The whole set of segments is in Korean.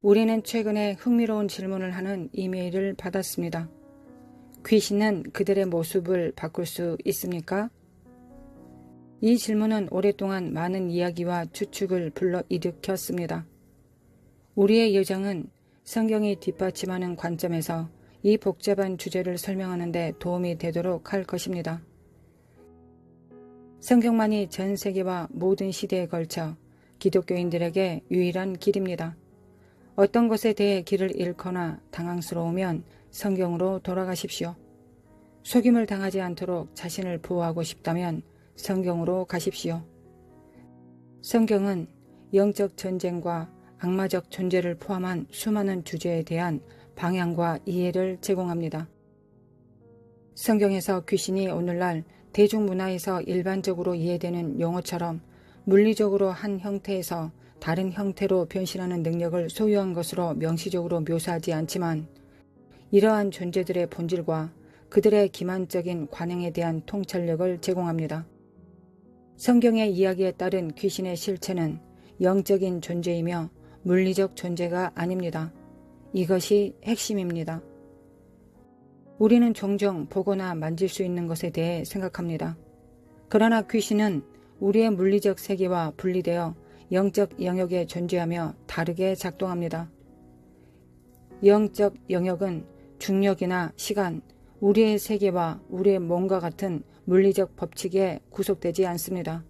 우리는 최근에 흥미로운 질문을 하는 이메일을 받았습니다. 귀신은 그들의 모습을 바꿀 수 있습니까? 이 질문은 오랫동안 많은 이야기와 추측을 불러일으켰습니다. 우리의 예정은 성경이 뒷받침하는 관점에서 이 복잡한 주제를 설명하는 데 도움이 되도록 할 것입니다. 성경만이 전 세계와 모든 시대에 걸쳐 기독교인들에게 유일한 길입니다. 어떤 것에 대해 길을 잃거나 당황스러우면 성경으로 돌아가십시오. 속임을 당하지 않도록 자신을 보호하고 싶다면 성경으로 가십시오. 성경은 영적 전쟁과 악마적 존재를 포함한 수많은 주제에 대한 방향과 이해를 제공합니다. 성경에서 귀신이 오늘날 대중문화에서 일반적으로 이해되는 용어처럼 물리적으로 한 형태에서 다른 형태로 변신하는 능력을 소유한 것으로 명시적으로 묘사하지 않지만 이러한 존재들의 본질과 그들의 기만적인 관행에 대한 통찰력을 제공합니다. 성경의 이야기에 따른 귀신의 실체는 영적인 존재이며 물리적 존재가 아닙니다. 이것이 핵심입니다. 우리는 종종 보거나 만질 수 있는 것에 대해 생각합니다. 그러나 귀신은 우리의 물리적 세계와 분리되어 영적 영역에 존재하며 다르게 작동합니다. 영적 영역은 중력이나 시간, 우리의 세계와 우리의 몸과 같은 물리적 법칙에 구속되지 않습니다.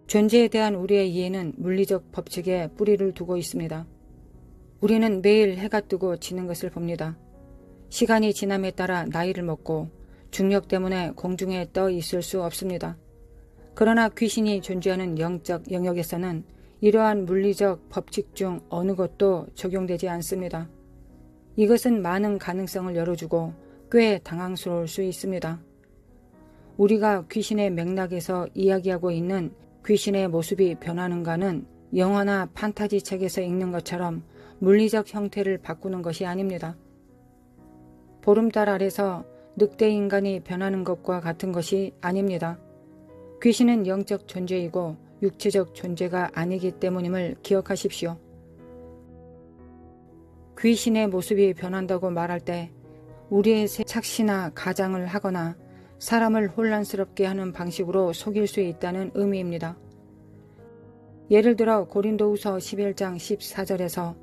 존재에 대한 우리의 이해는 물리적 법칙에 뿌리를 두고 있습니다. 우리는 매일 해가 뜨고 지는 것을 봅니다. 시간이 지남에 따라 나이를 먹고 중력 때문에 공중에 떠 있을 수 없습니다. 그러나 귀신이 존재하는 영적 영역에서는 이러한 물리적 법칙 중 어느 것도 적용되지 않습니다. 이것은 많은 가능성을 열어주고 꽤 당황스러울 수 있습니다. 우리가 귀신의 맥락에서 이야기하고 있는 귀신의 모습이 변하는가는 영화나 판타지 책에서 읽는 것처럼 물리적 형태를 바꾸는 것이 아닙니다. 보름달 아래서 늑대 인간이 변하는 것과 같은 것이 아닙니다. 귀신은 영적 존재이고 육체적 존재가 아니기 때문임을 기억하십시오. 귀신의 모습이 변한다고 말할 때 우리의 착시나 가장을 하거나 사람을 혼란스럽게 하는 방식으로 속일 수 있다는 의미입니다. 예를 들어 고린도후서 11장 14절에서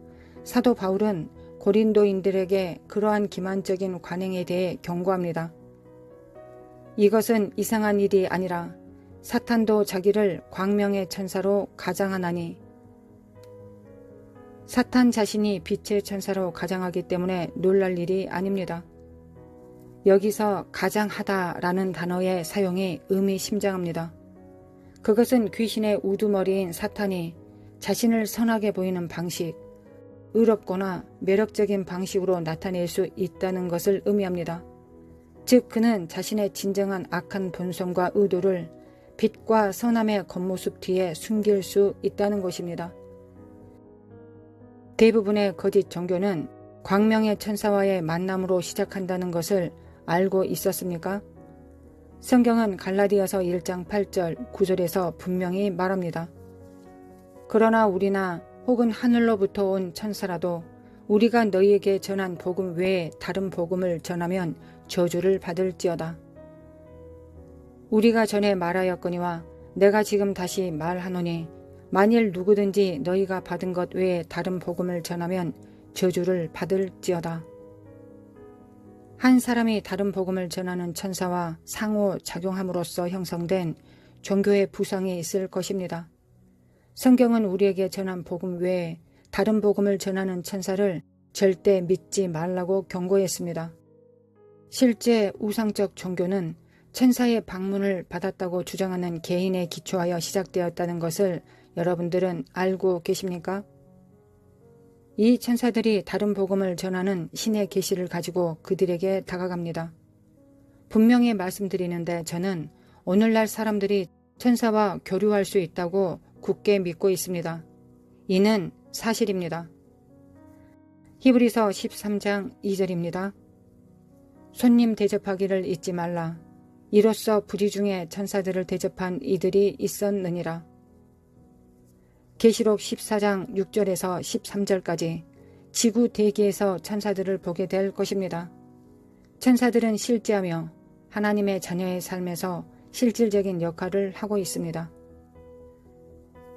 사도 바울은 고린도인들에게 그러한 기만적인 관행에 대해 경고합니다. 이것은 이상한 일이 아니라 사탄도 자기를 광명의 천사로 가장하나니 사탄 자신이 빛의 천사로 가장하기 때문에 놀랄 일이 아닙니다. 여기서 가장하다라는 단어의 사용이 의미심장합니다. 그것은 귀신의 우두머리인 사탄이 자신을 선하게 보이는 방식, 의롭거나 매력적인 방식으로 나타낼 수 있다는 것을 의미합니다. 즉 그는 자신의 진정한 악한 본성과 의도를 빛과 선함의 겉모습 뒤에 숨길 수 있다는 것입니다. 대부분의 거짓 종교는 광명의 천사와의 만남으로 시작한다는 것을 알고 있었습니까? 성경은 갈라디아서 1장 8절 9절에서 분명히 말합니다. 그러나 우리나 혹은 하늘로부터 온 천사라도 우리가 너희에게 전한 복음 외에 다른 복음을 전하면 저주를 받을지어다. 우리가 전에 말하였거니와 내가 지금 다시 말하노니 만일 누구든지 너희가 받은 것 외에 다른 복음을 전하면 저주를 받을지어다. 한 사람이 다른 복음을 전하는 천사와 상호작용함으로써 형성된 종교의 부상이 있을 것입니다. 성경은 우리에게 전한 복음 외에 다른 복음을 전하는 천사를 절대 믿지 말라고 경고했습니다. 실제 우상적 종교는 천사의 방문을 받았다고 주장하는 개인에 기초하여 시작되었다는 것을 여러분들은 알고 계십니까? 이 천사들이 다른 복음을 전하는 신의 계시를 가지고 그들에게 다가갑니다. 분명히 말씀드리는데 저는 오늘날 사람들이 천사와 교류할 수 있다고 굳게 믿고 있습니다. 이는 사실입니다. 히브리서 13장 2절입니다. 손님 대접하기를 잊지 말라. 이로써 부지 중에 천사들을 대접한 이들이 있었느니라. 계시록 14장 6절에서 13절까지 지구 대기에서 천사들을 보게 될 것입니다. 천사들은 실제하며 하나님의 자녀의 삶에서 실질적인 역할을 하고 있습니다.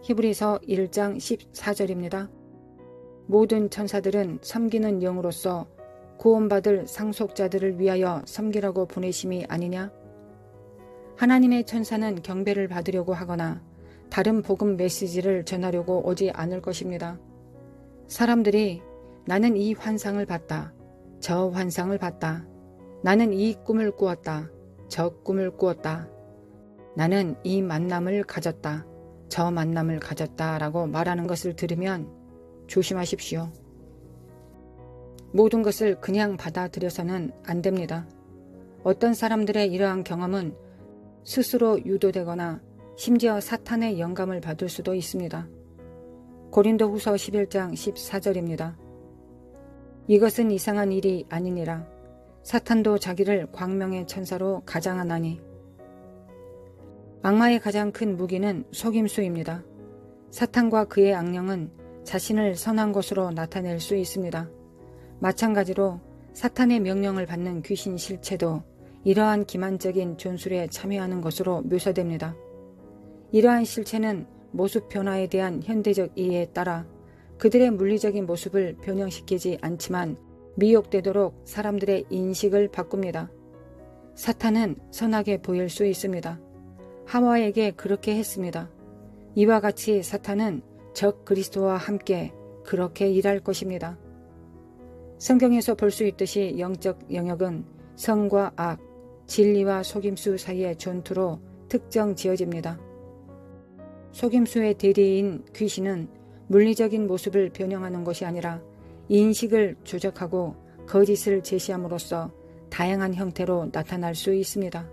히브리서 1장 14절입니다. 모든 천사들은 섬기는 영으로서 구원받을 상속자들을 위하여 섬기라고 보내심이 아니냐? 하나님의 천사는 경배를 받으려고 하거나 다른 복음 메시지를 전하려고 오지 않을 것입니다. 사람들이 나는 이 환상을 봤다. 저 환상을 봤다. 나는 이 꿈을 꾸었다. 저 꿈을 꾸었다. 나는 이 만남을 가졌다. 저 만남을 가졌다 라고 말하는 것을 들으면 조심하십시오. 모든 것을 그냥 받아들여서는 안 됩니다. 어떤 사람들의 이러한 경험은 스스로 유도되거나 심지어 사탄의 영감을 받을 수도 있습니다. 고린도후서 11장 14절입니다. 이것은 이상한 일이 아니니라. 사탄도 자기를 광명의 천사로 가장하나니. 악마의 가장 큰 무기는 속임수입니다. 사탄과 그의 악령은 자신을 선한 것으로 나타낼 수 있습니다. 마찬가지로 사탄의 명령을 받는 귀신 실체도 이러한 기만적인 존술에 참여하는 것으로 묘사됩니다. 이러한 실체는 모습 변화에 대한 현대적 이해에 따라 그들의 물리적인 모습을 변형시키지 않지만 미혹되도록 사람들의 인식을 바꿉니다. 사탄은 선하게 보일 수 있습니다. 하와에게 그렇게 했습니다. 이와 같이 사탄은 적 그리스도와 함께 그렇게 일할 것입니다. 성경에서 볼 수 있듯이 영적 영역은 선과 악, 진리와 속임수 사이의 전투로 특정 지어집니다. 속임수의 대리인 귀신은 물리적인 모습을 변형하는 것이 아니라 인식을 조작하고 거짓을 제시함으로써 다양한 형태로 나타날 수 있습니다.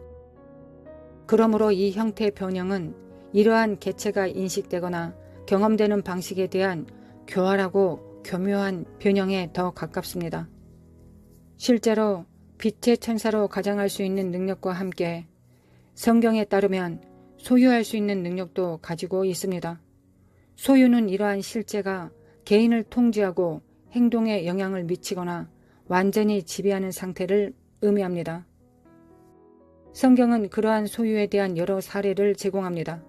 그러므로 이 형태 변형은 이러한 개체가 인식되거나 경험되는 방식에 대한 교활하고 교묘한 변형에 더 가깝습니다. 실제로 빛의 천사로 가장할 수 있는 능력과 함께 성경에 따르면 소유할 수 있는 능력도 가지고 있습니다. 소유는 이러한 실제가 개인을 통제하고 행동에 영향을 미치거나 완전히 지배하는 상태를 의미합니다. 성경은 그러한 소유에 대한 여러 사례를 제공합니다.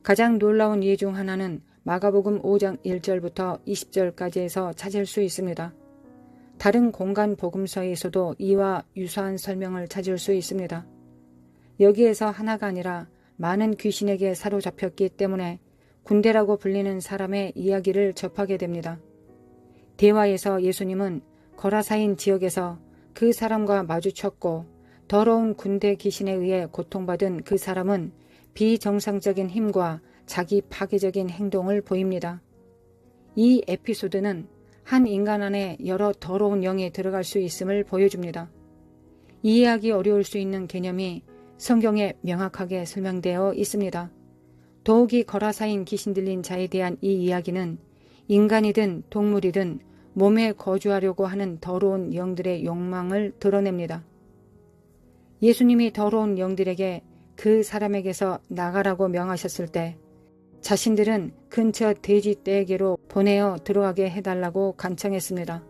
가장 놀라운 예 중 하나는 마가복음 5장 1절부터 20절까지에서 찾을 수 있습니다. 다른 공간 복음서에서도 이와 유사한 설명을 찾을 수 있습니다. 여기에서 하나가 아니라 많은 귀신에게 사로잡혔기 때문에 군대라고 불리는 사람의 이야기를 접하게 됩니다. 대화에서 예수님은 거라사인 지역에서 그 사람과 마주쳤고 더러운 군대 귀신에 의해 고통받은 그 사람은 비정상적인 힘과 자기 파괴적인 행동을 보입니다. 이 에피소드는 한 인간 안에 여러 더러운 영이 들어갈 수 있음을 보여줍니다. 이해하기 어려울 수 있는 개념이 성경에 명확하게 설명되어 있습니다. 더욱이 거라사인 귀신 들린 자에 대한 이 이야기는 인간이든 동물이든 몸에 거주하려고 하는 더러운 영들의 욕망을 드러냅니다. 예수님이 더러운 영들에게 그 사람에게서 나가라고 명하셨을 때 자신들은 근처 돼지떼에게로 보내어 들어가게 해달라고 간청했습니다.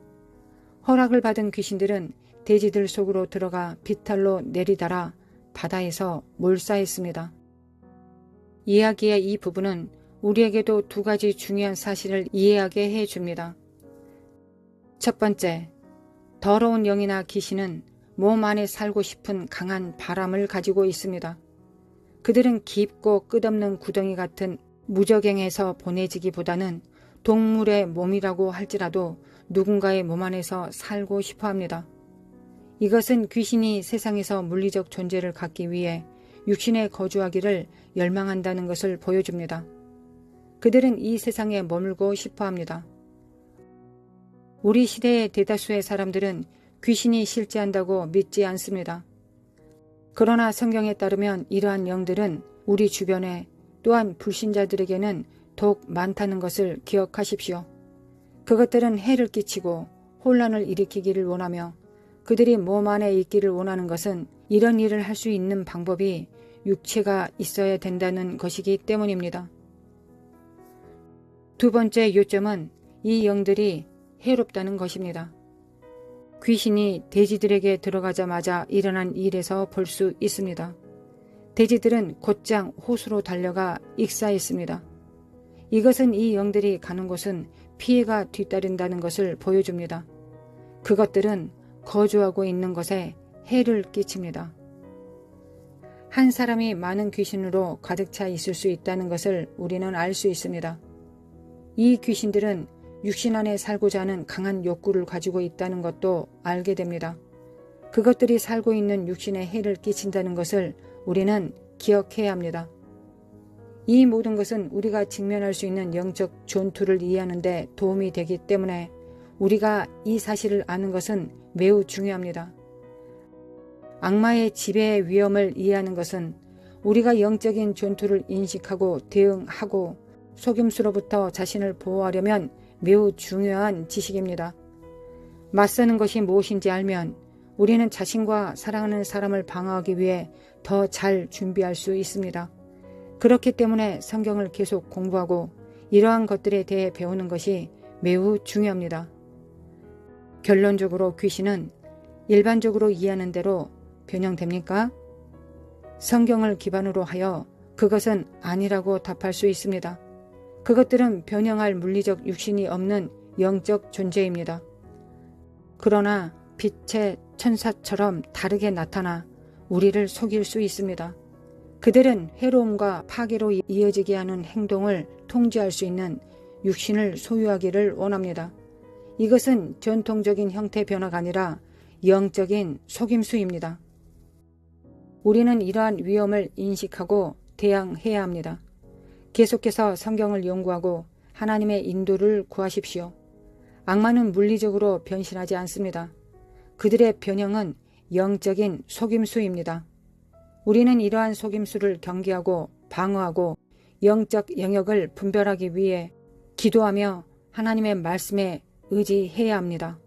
허락을 받은 귀신들은 돼지들 속으로 들어가 비탈로 내리달아 바다에서 몰사했습니다. 이야기의 이 부분은 우리에게도 두 가지 중요한 사실을 이해하게 해줍니다. 첫 번째, 더러운 영이나 귀신은 몸 안에 살고 싶은 강한 바람을 가지고 있습니다. 그들은 깊고 끝없는 구덩이 같은 무적행에서 보내지기보다는 동물의 몸이라고 할지라도 누군가의 몸 안에서 살고 싶어 합니다. 이것은 귀신이 세상에서 물리적 존재를 갖기 위해 육신에 거주하기를 열망한다는 것을 보여줍니다. 그들은 이 세상에 머물고 싶어 합니다. 우리 시대의 대다수의 사람들은 귀신이 실제한다고 믿지 않습니다. 그러나 성경에 따르면 이러한 영들은 우리 주변에 또한 불신자들에게는 더욱 많다는 것을 기억하십시오. 그것들은 해를 끼치고 혼란을 일으키기를 원하며 그들이 몸 안에 있기를 원하는 것은 이런 일을 할 수 있는 방법이 육체가 있어야 된다는 것이기 때문입니다. 두 번째 요점은 이 영들이 해롭다는 것입니다. 귀신이 돼지들에게 들어가자마자 일어난 일에서 볼 수 있습니다. 돼지들은 곧장 호수로 달려가 익사했습니다. 이것은 이 영들이 가는 곳은 피해가 뒤따른다는 것을 보여줍니다. 그것들은 거주하고 있는 것에 해를 끼칩니다. 한 사람이 많은 귀신으로 가득 차 있을 수 있다는 것을 우리는 알 수 있습니다. 이 귀신들은 육신 안에 살고자 하는 강한 욕구를 가지고 있다는 것도 알게 됩니다. 그것들이 살고 있는 육신에 해를 끼친다는 것을 우리는 기억해야 합니다. 이 모든 것은 우리가 직면할 수 있는 영적 전투를 이해하는 데 도움이 되기 때문에 우리가 이 사실을 아는 것은 매우 중요합니다. 악마의 지배의 위험을 이해하는 것은 우리가 영적인 전투를 인식하고 대응하고 속임수로부터 자신을 보호하려면 매우 중요한 지식입니다. 맞서는 것이 무엇인지 알면 우리는 자신과 사랑하는 사람을 방어하기 위해 더 잘 준비할 수 있습니다. 그렇기 때문에 성경을 계속 공부하고 이러한 것들에 대해 배우는 것이 매우 중요합니다. 결론적으로 귀신은 일반적으로 이해하는 대로 변형됩니까? 성경을 기반으로 하여 그것은 아니라고 답할 수 있습니다. 그것들은 변형할 물리적 육신이 없는 영적 존재입니다. 그러나 빛의 천사처럼 다르게 나타나 우리를 속일 수 있습니다. 그들은 해로움과 파괴로 이어지게 하는 행동을 통제할 수 있는 육신을 소유하기를 원합니다. 이것은 전통적인 형태 변화가 아니라 영적인 속임수입니다. 우리는 이러한 위험을 인식하고 대항해야 합니다. 계속해서 성경을 연구하고 하나님의 인도를 구하십시오. 악마는 물리적으로 변신하지 않습니다. 그들의 변형은 영적인 속임수입니다. 우리는 이러한 속임수를 경계하고 방어하고 영적 영역을 분별하기 위해 기도하며 하나님의 말씀에 의지해야 합니다.